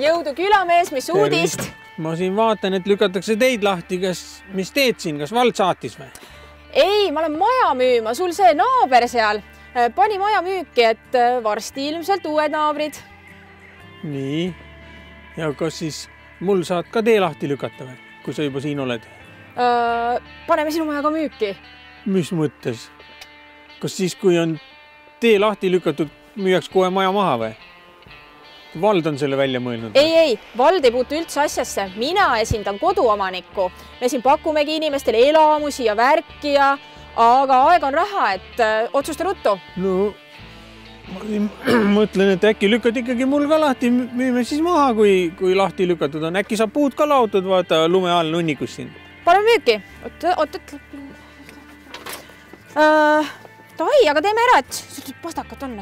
Jõudu külamees, mis uudist? Ma siin vaatan, et lükatakse teid lahti. Mis teed siin? Kas vald saatis või? Ei, ma olen maja müüma. Sul see naaber seal pani maja müüki, et varsti ilmselt uued naabrid. Nii. Ja kas siis mul saad ka tee lahti lükata või? Kui sa juba siin oled? Paneme sinu maja ka müüki. Mis mõttes? Kas siis, kui on tee lahti lükatud, müüaks kohe maja maha või? Vald on selle välja mõelnud? Ei, vald ei puutu üldse asjasse. Mina esindan koduomanikku. Me siin pakumegi inimestele elamusi ja värki, aga aeg on raha, et otsusta ruttu. No, ma mõtlen, et äkki lükad ikkagi mul ka lahti. Müüme siis maha, kui lahti lükatud on. Äkki saab puud ka laotud, vaata lume all hunnikus siin. Paneme müüki. Davai, aga teeme ära, et pastakat on.